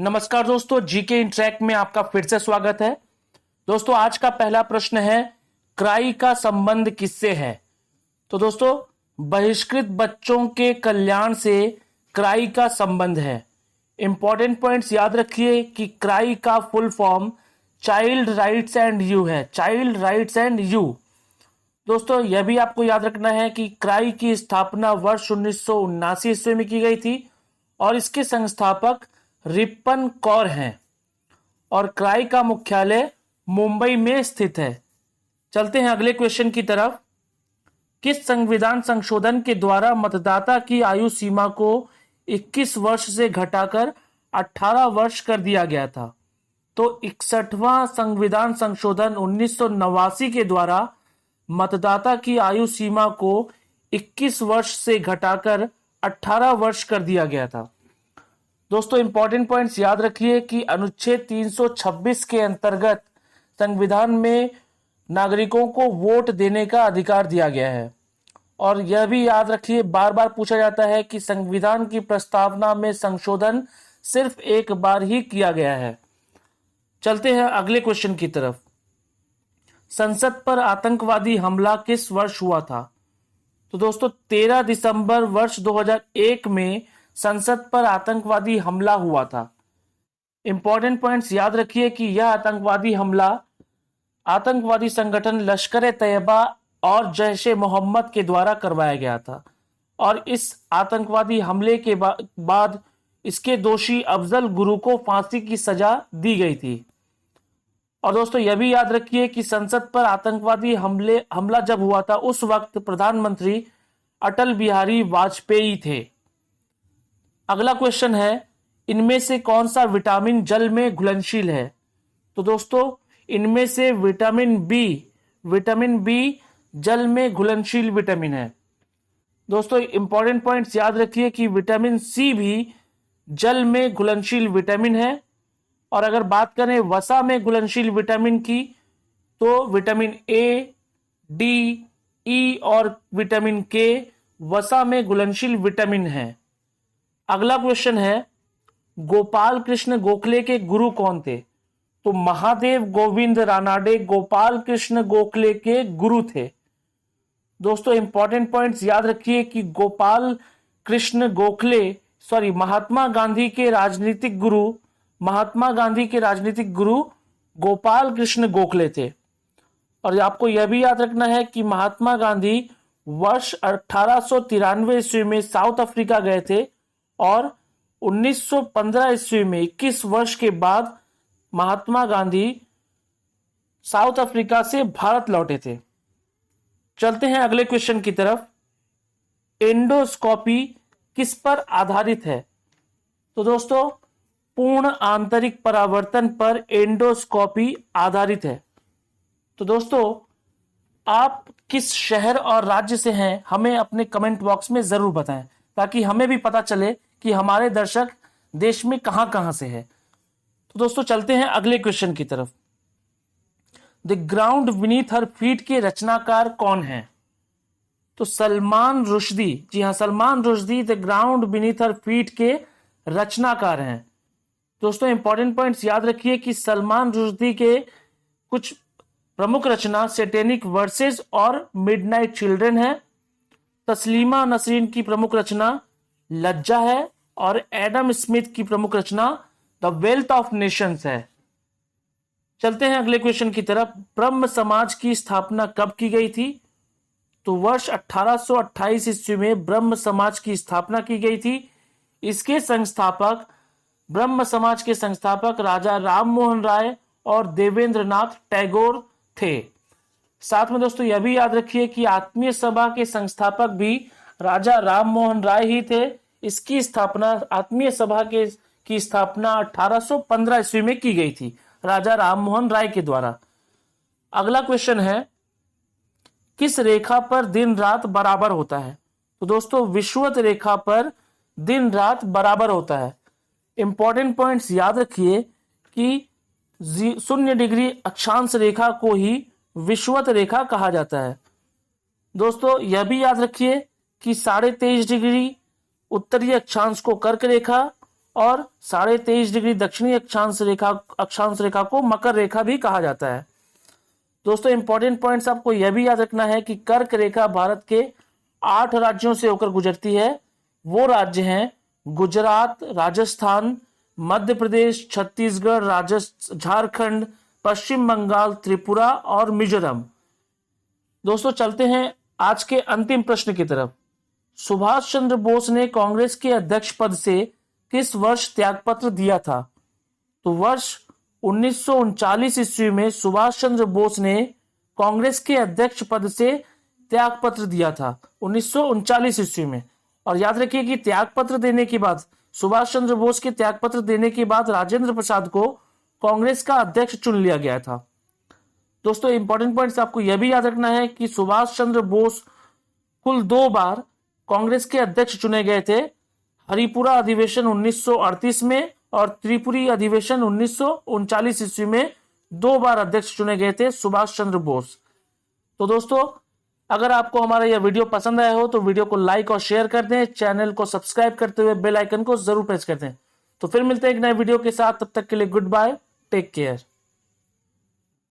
नमस्कार दोस्तों, GK interact में आपका फिर से स्वागत है। दोस्तों, आज का पहला प्रश्न है, क्राई का संबंध किससे है? तो दोस्तों, बहिष्कृत बच्चों के कल्याण से क्राई का संबंध है। इंपॉर्टेंट पॉइंट्स याद रखिए कि क्राई का full form child rights and you है। Child rights and you. दोस्तों, यह भी आपको याद रखना है कि क्राई की स्थापना वर्ष 1979 ईस्वी में की गई थी और इसके संस्थापक रिपन कौर हैं और क्राई का मुख्यालय मुंबई में स्थित है। चलते हैं अगले क्वेश्चन की तरफ। किस संविधान संशोधन के द्वारा मतदाता की आयु सीमा को 21 वर्ष से घटाकर 18 वर्ष कर दिया गया था? तो 61वां संविधान संशोधन 1989 के द्वारा मतदाता की आयु सीमा को 21 वर्ष से घटाकर 18 वर्ष कर दिया गया था। दोस्तों, इंपॉर्टेंट पॉइंट्स याद रखिए कि अनुच्छेद 326 के अंतर्गत संविधान में नागरिकों को वोट देने का अधिकार दिया गया है। और यह भी याद रखिए, बार बार पूछा जाता है कि संविधान की प्रस्तावना में संशोधन सिर्फ एक बार ही किया गया है। चलते हैं अगले क्वेश्चन की तरफ। संसद पर आतंकवादी हमला किस वर्ष हुआ था? तो दोस्तों, 13 दिसंबर वर्ष 2001 में संसद पर आतंकवादी हमला हुआ था। इंपॉर्टेंट पॉइंट्स याद रखिए कि यह आतंकवादी हमला आतंकवादी संगठन लश्कर ए तैयबा और जैश ए मोहम्मद के द्वारा करवाया गया था और इस आतंकवादी हमले के बाद इसके दोषी अफजल गुरु को फांसी की सजा दी गई थी। और दोस्तों, यह भी याद रखिए कि संसद पर आतंकवादी हमला जब हुआ था उस वक्त प्रधानमंत्री अटल बिहारी वाजपेयी थे। अगला क्वेश्चन है, इनमें से कौन सा विटामिन जल में घुलनशील है? तो दोस्तों, इनमें से विटामिन बी जल में घुलनशील विटामिन है। दोस्तों, इंपॉर्टेंट पॉइंट्स याद रखिए कि विटामिन सी भी जल में घुलनशील विटामिन है। और अगर बात करें वसा में घुलनशील विटामिन की, तो विटामिन ए, डी, ई और विटामिन के वसा में घुलनशील विटामिन है। अगला क्वेश्चन है, गोपाल कृष्ण गोखले के गुरु कौन थे? तो महादेव गोविंद रानाडे गोपाल कृष्ण गोखले के गुरु थे। दोस्तों, इंपॉर्टेंट पॉइंट्स याद रखिए कि गोपाल कृष्ण गोखले महात्मा गांधी के राजनीतिक गुरु गोपाल कृष्ण गोखले थे। और आपको यह भी याद रखना है कि महात्मा गांधी वर्ष 1893 ईस्वी में साउथ अफ्रीका गए थे और 1915 ईस्वी में 21 वर्ष के बाद महात्मा गांधी साउथ अफ्रीका से भारत लौटे थे। चलते हैं अगले क्वेश्चन की तरफ। एंडोस्कोपी किस पर आधारित है? तो दोस्तों, पूर्ण आंतरिक परावर्तन पर एंडोस्कोपी आधारित है। तो दोस्तों, आप किस शहर और राज्य से हैं, हमें अपने कमेंट बॉक्स में जरूर बताएं ताकि हमें भी पता चले कि हमारे दर्शक देश में कहां कहां से हैं। तो दोस्तों, चलते हैं अगले क्वेश्चन की तरफ। The ground beneath her feet के रचनाकार कौन है? तो सलमान रुश्दी। जी हां, Salman Rushdie the ground beneath her feet के रचनाकार हैं। दोस्तों, इंपॉर्टेंट पॉइंट्स याद रखिए कि सलमान रुश्दी के कुछ प्रमुख रचना सैटेनिक वर्सेस और मिडनाइट चिल्ड्रन है। तस्लीमा नसरीन की प्रमुख रचना लज्जा है और एडम स्मिथ की प्रमुख रचना द वेल्थ ऑफ नेशंस है। चलते हैं अगले क्वेश्चन की तरफ। ब्रह्म समाज की स्थापना कब की गई थी? तो वर्ष 1828 ईस्वी में ब्रह्म समाज की स्थापना की गई थी। इसके संस्थापक ब्रह्म समाज के संस्थापक राजा राम मोहन राय और देवेंद्रनाथ टैगोर थे। साथ में दोस्तों, यह भी याद रखिए कि आत्मीय सभा के संस्थापक भी राजा राम मोहन राय ही थे। इसकी स्थापना आत्मीय सभा की स्थापना 1815 ईस्वी में की गई थी राजा राम मोहन राय के द्वारा। अगला क्वेश्चन है, किस रेखा पर दिन रात बराबर होता है? तो दोस्तों, विषुवत रेखा पर दिन रात बराबर होता है। इंपॉर्टेंट पॉइंट्स याद रखिए कि 0 डिग्री अक्षांश रेखा को ही विषुवत रेखा कहा जाता है। दोस्तों, यह भी याद रखिए कि 23.5 डिग्री उत्तरीय अक्षांश को कर्क रेखा और 23.5 डिग्री दक्षिणी अक्षांश रेखा को मकर रेखा भी कहा जाता है। दोस्तों इंपॉर्टेंट पॉइंट्स आपको यह भी याद रखना है कि कर्क रेखा भारत के 8 राज्यों से होकर गुजरती है। वो राज्य हैं गुजरात, राजस्थान, मध्य प्रदेश, छत्तीसगढ़, झारखंड, पश्चिम बंगाल, त्रिपुरा और मिजोरम। दोस्तों चलते हैं आज के अंतिम प्रश्न की तरफ। सुभाष चंद्र बोस ने कांग्रेस के अध्यक्ष पद से किस वर्ष त्यागपत्र दिया था? तो वर्ष 1939 ईस्वी में सुभाष चंद्र बोस ने कांग्रेस के अध्यक्ष पद से त्यागपत्र दिया था 1939 ईस्वी में। और याद रखिए कि त्यागपत्र देने के बाद, सुभाष चंद्र बोस के त्यागपत्र देने के बाद राजेंद्र प्रसाद को कांग्रेस का अध्यक्ष चुन लिया गया था। दोस्तों इंपॉर्टेंट पॉइंट्स आपको यह भी याद रखना है कि सुभाष चंद्र बोस कुल 2 बार कांग्रेस के अध्यक्ष चुने गए थे। हरिपुरा अधिवेशन 1938 में और त्रिपुरी अधिवेशन 1939 ईस्वी में 2 बार अध्यक्ष चुने गए थे सुभाष चंद्र बोस। तो दोस्तों अगर आपको हमारा यह वीडियो पसंद आया हो तो वीडियो को लाइक और शेयर कर दें, चैनल को सब्सक्राइब करते हुए बेल आइकन को जरूर प्रेस कर दें। तो फिर मिलते हैं एक नए वीडियो के साथ, तब तक के लिए गुड बाय, टेक केयर।